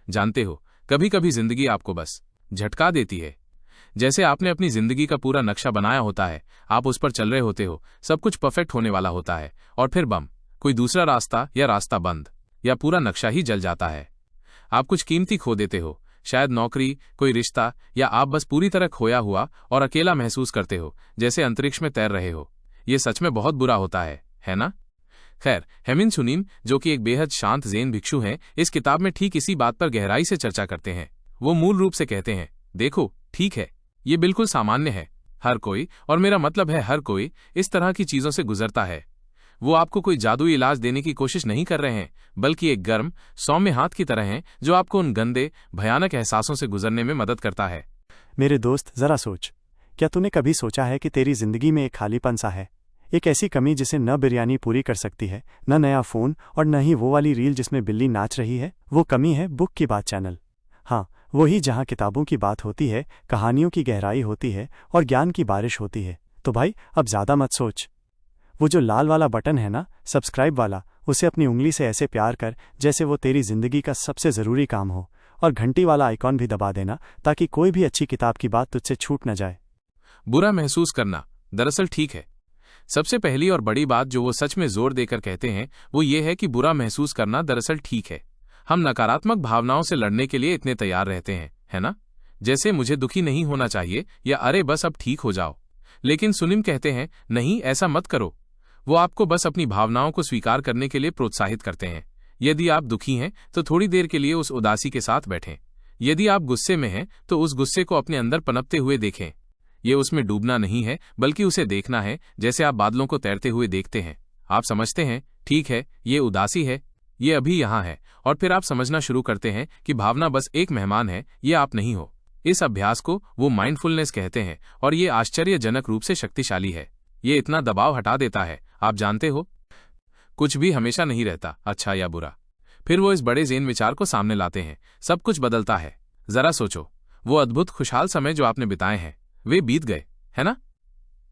जानते हो, कभी कभी जिंदगी आपको बस झटका देती है। जैसे आपने अपनी जिंदगी का पूरा नक्शा बनाया होता है, आप उस पर चल रहे होते हो, सब कुछ परफेक्ट होने वाला होता है, और फिर बम, कोई दूसरा रास्ता या रास्ता बंद, या पूरा नक्शा ही जल जाता है। आप कुछ कीमती खो देते हो, शायद नौकरी, कोई रिश्ता, या आप बस पूरी तरह खोया हुआ और अकेला महसूस करते हो, जैसे अंतरिक्ष में तैर रहे हो। ये सच में बहुत बुरा होता है ना? खैर, हेमिन सुनीम, जो कि एक बेहद शांत ज़ेन भिक्षु हैं, इस किताब में ठीक इसी बात पर गहराई से चर्चा करते हैं। वो मूल रूप से कहते हैं, देखो, ठीक है, ये बिल्कुल सामान्य है। हर कोई, और मेरा मतलब है हर कोई, इस तरह की चीजों से गुजरता है। वो आपको कोई जादुई इलाज देने की कोशिश नहीं कर रहे हैं, बल्कि एक गर्म, सौम्य हाथ की तरह हैं, जो आपको उन गंदे, भयानक एहसासों से गुजरने में मदद करता है। मेरे दोस्त, जरा सोच, क्या तूने कभी सोचा है कि तेरी जिंदगी में एक खालीपन सा है, एक ऐसी कमी जिसे न बिरयानी पूरी कर सकती है, न नया फोन, और न ही वो वाली रील जिसमें बिल्ली नाच रही है? वो कमी है बुक की बात चैनल। हाँ, वही जहाँ किताबों की बात होती है, कहानियों की गहराई होती है और ज्ञान की बारिश होती है। तो भाई, अब ज़्यादा मत सोच। वो जो लाल वाला बटन है ना, सब्सक्राइब वाला, उसे अपनी उंगली से ऐसे प्यार कर जैसे वो तेरी जिंदगी का सबसे ज़रूरी काम हो, और घंटी वाला आइकॉन भी दबा देना, ताकि कोई भी अच्छी किताब की बात तुझसे छूट न जाए। बुरा महसूस करना दरअसल ठीक है। सबसे पहली और बड़ी बात जो वो सच में जोर देकर कहते हैं, वो ये है कि बुरा महसूस करना दरअसल ठीक है। हम नकारात्मक भावनाओं से लड़ने के लिए इतने तैयार रहते हैं, है ना? जैसे मुझे दुखी नहीं होना चाहिए, या अरे बस अब ठीक हो जाओ। लेकिन सुनीम कहते हैं, नहीं, ऐसा मत करो। वो आपको बस अपनी भावनाओं को स्वीकार करने के लिए प्रोत्साहित करते हैं। यदि आप दुखी हैं, तो थोड़ी देर के लिए उस उदासी के साथ बैठें। यदि आप गुस्से में हैं, तो उस गुस्से को अपने अंदर पनपते हुए देखें। ये उसमें डूबना नहीं है, बल्कि उसे देखना है, जैसे आप बादलों को तैरते हुए देखते हैं। आप समझते हैं, ठीक है, ये उदासी है, ये अभी यहाँ है, और फिर आप समझना शुरू करते हैं कि भावना बस एक मेहमान है, ये आप नहीं हो। इस अभ्यास को वो माइंडफुलनेस कहते हैं, और ये आश्चर्यजनक रूप से शक्तिशाली है। ये इतना दबाव हटा देता है। आप जानते हो, कुछ भी हमेशा नहीं रहता, अच्छा या बुरा। फिर वो इस बड़े ज़ेन विचार को सामने लाते हैं, सब कुछ बदलता है। जरा सोचो, वो अद्भुत खुशहाल समय जो आपने बिताए हैं, वे बीत गए, है ना?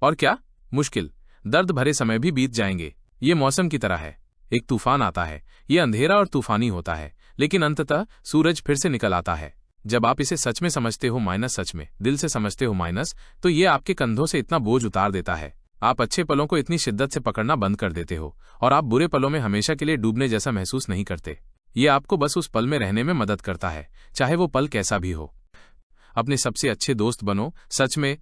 और क्या मुश्किल, दर्द भरे समय भी बीत जाएंगे। ये मौसम की तरह है, एक तूफान आता है, ये अंधेरा और तूफानी होता है, लेकिन अंततः सूरज फिर से निकल आता है। जब आप इसे सच में समझते हो, माइनस सच में दिल से समझते हो, माइनस, तो ये आपके कंधों से इतना बोझ उतार देता है। आप अच्छे पलों को इतनी शिद्दत से पकड़ना बंद कर देते हो, और आप बुरे पलों में हमेशा के लिए डूबने जैसा महसूस नहीं करते। ये आपको बस उस पल में रहने में मदद करता है, चाहे वो पल कैसा भी हो। अपने सबसे अच्छे दोस्त बनो, सच में।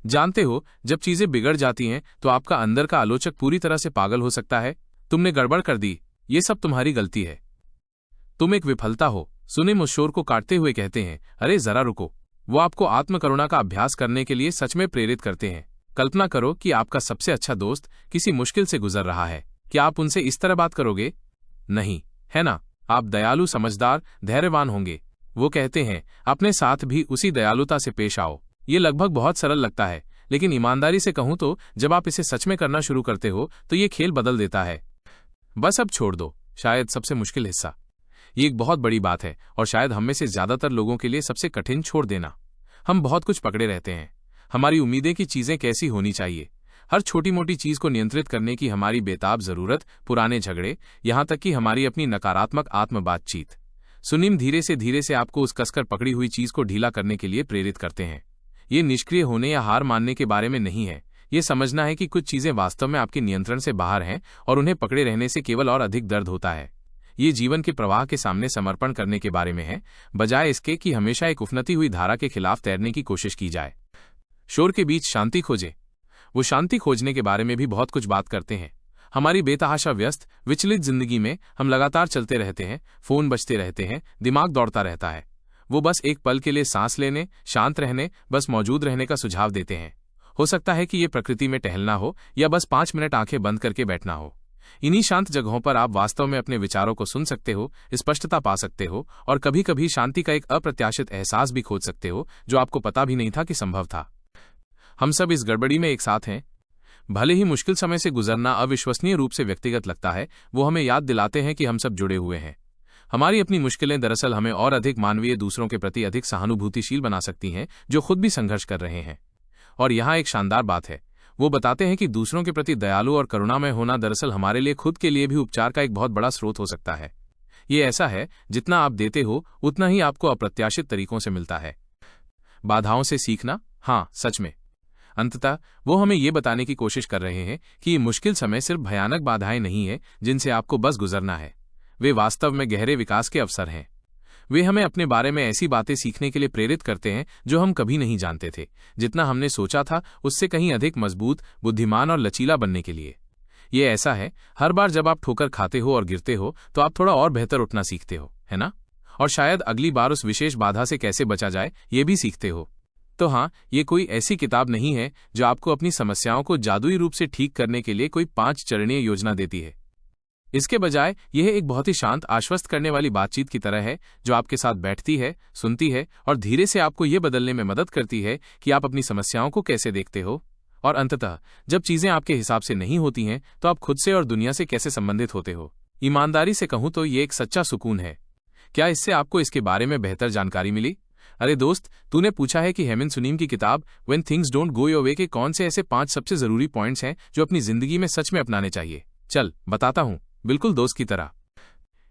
जानते हो, जब चीजें बिगड़ जाती हैं, तो आपका अंदर का आलोचक पूरी तरह से पागल हो सकता है। तुमने गड़बड़ कर दी, ये सब तुम्हारी गलती है, तुम एक विफलता हो। सुनीम उस शोर को काटते हुए कहते हैं, अरे जरा रुको। वो आपको आत्मकरुणा का अभ्यास करने के लिए सच में प्रेरित करते हैं। कल्पना करो कि आपका सबसे अच्छा दोस्त किसी मुश्किल से गुजर रहा है। क्या आप उनसे इस तरह बात करोगे? नहीं, है ना? आप दयालु, समझदार, धैर्यवान होंगे। वो कहते हैं, अपने साथ भी उसी दयालुता से पेश आओ। ये लगभग बहुत सरल लगता है, लेकिन ईमानदारी से कहूं तो जब आप इसे सच में करना शुरू करते हो, तो ये खेल बदल देता है। बस अब छोड़ दो, शायद सबसे मुश्किल हिस्सा। ये एक बहुत बड़ी बात है, और शायद हम में से ज्यादातर लोगों के लिए सबसे कठिन, छोड़ देना। हम बहुत कुछ पकड़े रहते हैं। हमारी उम्मीदें कि चीजें कैसी होनी चाहिए, हर छोटी मोटी चीज को नियंत्रित करने की हमारी बेताब जरूरत, पुराने झगड़े, यहां तक कि हमारी अपनी नकारात्मक आत्म बातचीत। सुनीम धीरे से आपको उस कसकर पकड़ी हुई चीज को ढीला करने के लिए प्रेरित करते हैं। ये निष्क्रिय होने या हार मानने के बारे में नहीं है। ये समझना है कि कुछ चीजें वास्तव में आपके नियंत्रण से बाहर हैं, और उन्हें पकड़े रहने से केवल और अधिक दर्द होता है। ये जीवन के प्रवाह के सामने समर्पण करने के बारे में है, बजाय इसके कि हमेशा एक उफनती हुई धारा के खिलाफ तैरने की कोशिश की जाए। शोर के बीच शांति खोजें। वो शांति खोजने के बारे में भी बहुत कुछ बात करते हैं। हमारी बेतहाशा व्यस्त, विचलित जिंदगी में हम लगातार चलते रहते हैं, फोन बजते रहते हैं, दिमाग दौड़ता रहता है। वो बस एक पल के लिए सांस लेने, शांत रहने, बस मौजूद रहने का सुझाव देते हैं। हो सकता है कि ये प्रकृति में टहलना हो, या बस 5 मिनट आंखें बंद करके बैठना हो। इन्हीं शांत जगहों पर आप वास्तव में अपने विचारों को सुन सकते हो, स्पष्टता पा सकते हो, और कभी कभी शांति का एक अप्रत्याशित एहसास भी खोज सकते हो, जो आपको पता भी नहीं था कि संभव था। हम सब इस गड़बड़ी में एक साथ हैं। भले ही मुश्किल समय से गुजरना अविश्वसनीय रूप से व्यक्तिगत लगता है, वो हमें याद दिलाते हैं कि हम सब जुड़े हुए हैं। हमारी अपनी मुश्किलें दरअसल हमें और अधिक मानवीय, दूसरों के प्रति अधिक सहानुभूतिशील बना सकती हैं, जो खुद भी संघर्ष कर रहे हैं। और यहाँ एक शानदार बात है, वो बताते हैं कि दूसरों के प्रति दयालु और करुणामय होना दरअसल हमारे लिए खुद के लिए भी उपचार का एक बहुत बड़ा स्रोत हो सकता है। ये ऐसा है, जितना आप देते हो उतना ही आपको अप्रत्याशित तरीकों से मिलता है। बाधाओं से सीखना, हाँ सच में। अंततः वो हमें ये बताने की कोशिश कर रहे हैं कि ये मुश्किल समय सिर्फ भयानक बाधाएं नहीं है जिनसे आपको बस गुजरना है, वे वास्तव में गहरे विकास के अवसर हैं। वे हमें अपने बारे में ऐसी बातें सीखने के लिए प्रेरित करते हैं जो हम कभी नहीं जानते थे, जितना हमने सोचा था उससे कहीं अधिक मजबूत, बुद्धिमान और लचीला बनने के लिए। ये ऐसा है, हर बार जब आप ठोकर खाते हो और गिरते हो तो आप थोड़ा और बेहतर उठना सीखते हो, है ना? और शायद अगली बार उस विशेष बाधा से कैसे बचा जाए ये भी सीखते हो। तो हाँ, ये कोई ऐसी किताब नहीं है जो आपको अपनी समस्याओं को जादुई रूप से ठीक करने के लिए कोई 5 चरणीय योजना देती है। इसके बजाय यह एक बहुत ही शांत, आश्वस्त करने वाली बातचीत की तरह है जो आपके साथ बैठती है, सुनती है और धीरे से आपको ये बदलने में मदद करती है कि आप अपनी समस्याओं को कैसे देखते हो। और अंततः जब चीजें आपके हिसाब से नहीं होती हैं तो आप खुद से और दुनिया से कैसे संबंधित होते हो। ईमानदारी से कहूं तो ये एक सच्चा सुकून है। क्या इससे आपको इसके बारे में बेहतर जानकारी मिली? अरे दोस्त, तूने पूछा है कि हेमंत सुनीम की किताब when things don't go your way के कौन से ऐसे 5 सबसे जरूरी पॉइंट्स हैं जो अपनी जिंदगी में सच में अपनाने चाहिए। चल बताता हूं, बिल्कुल दोस्त की तरह।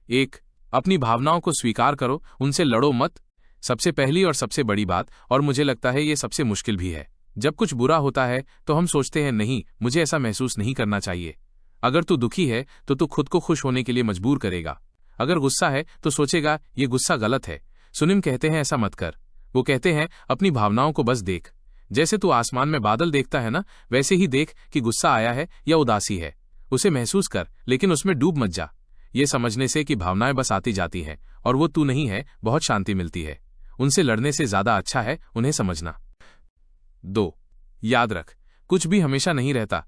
1. अपनी भावनाओं को स्वीकार करो, उनसे लड़ो मत। सबसे पहली और सबसे बड़ी बात, और मुझे लगता है ये सबसे मुश्किल भी है, जब कुछ बुरा होता है तो हम सोचते हैं नहीं, मुझे ऐसा महसूस नहीं करना चाहिए। अगर तू दुखी है तो तू खुद को खुश होने के लिए मजबूर करेगा। अगर गुस्सा है तो सोचेगा ये गुस्सा गलत है। सुनीम कहते हैं ऐसा मत कर। वो कहते हैं अपनी भावनाओं को बस देख। जैसे तू आसमान में बादल देखता है ना, वैसे ही देख कि गुस्सा आया है या उदासी है। उसे महसूस कर, लेकिन उसमें डूब मत जा। ये समझने से कि भावनाएं बस आती जाती हैं और वो तू नहीं है, बहुत शांति मिलती है। उनसे लड़ने से ज्यादा अच्छा है उन्हें समझना। 2. याद रख, कुछ भी हमेशा नहीं रहता।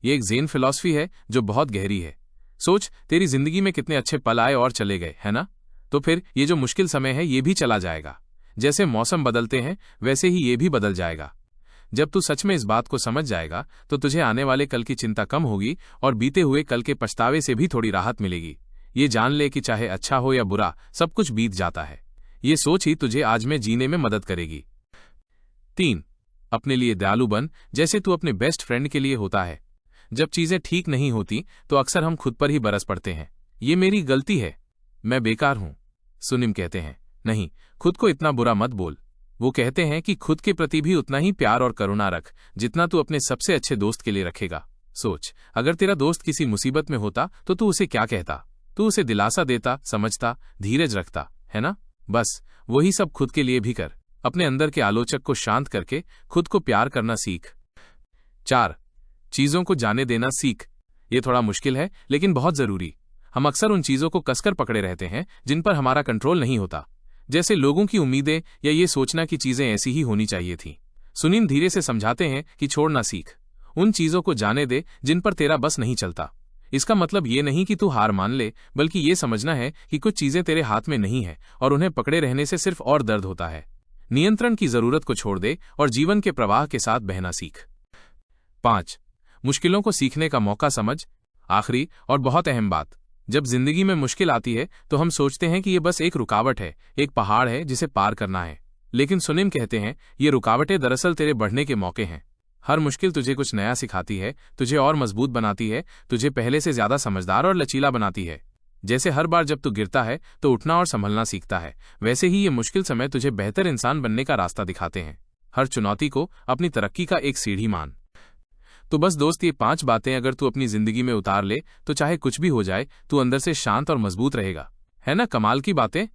ये एक ज़ेन फिलॉसफी है जो बहुत गहरी है। सोच, तेरी जिंदगी में कितने अच्छे पल आए और चले गए, है ना? तो फिर ये जो मुश्किल समय है ये भी चला जाएगा। जैसे मौसम बदलते हैं वैसे ही ये भी बदल जाएगा। जब तू सच में इस बात को समझ जाएगा तो तुझे आने वाले कल की चिंता कम होगी और बीते हुए कल के पछतावे से भी थोड़ी राहत मिलेगी। ये जान ले कि चाहे अच्छा हो या बुरा, सब कुछ बीत जाता है। ये सोच ही तुझे आज में जीने में मदद करेगी। 3. अपने लिए दयालु बन, जैसे तू अपने बेस्ट फ्रेंड के लिए होता है। जब चीजें ठीक नहीं होती तो अक्सर हम खुद पर ही बरस पड़ते हैं। ये मेरी गलती है, मैं बेकार हूं। सुनीम कहते हैं नहीं, खुद को इतना बुरा मत बोल। वो कहते हैं कि खुद के प्रति भी उतना ही प्यार और करुणा रख जितना तू अपने सबसे अच्छे दोस्त के लिए रखेगा। सोच, अगर तेरा दोस्त किसी मुसीबत में होता तो तू उसे क्या कहता? तू उसे दिलासा देता, समझता, धीरज रखता, है ना? बस वही सब खुद के लिए भी कर। अपने अंदर के आलोचक को शांत करके खुद को प्यार करना सीख। 4. चीजों को जाने देना सीख। ये थोड़ा मुश्किल है लेकिन बहुत जरूरी। हम अक्सर उन चीजों को कसकर पकड़े रहते हैं जिन पर हमारा कंट्रोल नहीं होता, जैसे लोगों की उम्मीदें या ये सोचना कि चीजें ऐसी ही होनी चाहिए थी। सुनील धीरे से समझाते हैं कि छोड़ना सीख। उन चीजों को जाने दे जिन पर तेरा बस नहीं चलता। इसका मतलब ये नहीं कि तू हार मान ले, बल्कि ये समझना है कि कुछ चीजें तेरे हाथ में नहीं है और उन्हें पकड़े रहने से सिर्फ और दर्द होता है। नियंत्रण की जरूरत को छोड़ दे और जीवन के प्रवाह के साथ बहना सीख। 5. मुश्किलों को सीखने का मौका समझ। आखिरी और बहुत अहम बात, जब जिंदगी में मुश्किल आती है तो हम सोचते हैं कि ये बस एक रुकावट है, एक पहाड़ है जिसे पार करना है। लेकिन सुनीम कहते हैं ये रुकावटें दरअसल तेरे बढ़ने के मौके हैं। हर मुश्किल तुझे कुछ नया सिखाती है, तुझे और मजबूत बनाती है, तुझे पहले से ज्यादा समझदार और लचीला बनाती है। जैसे हर बार जब तू गिरता है तो उठना और संभलना सीखता है, वैसे ही ये मुश्किल समय तुझे बेहतर इंसान बनने का रास्ता दिखाते हैं। हर चुनौती को अपनी तरक्की का एक सीढ़ी मान। तो बस दोस्त, ये 5 बातें अगर तू अपनी जिंदगी में उतार ले तो चाहे कुछ भी हो जाए, तू अंदर से शांत और मजबूत रहेगा। है ना कमाल की बातें?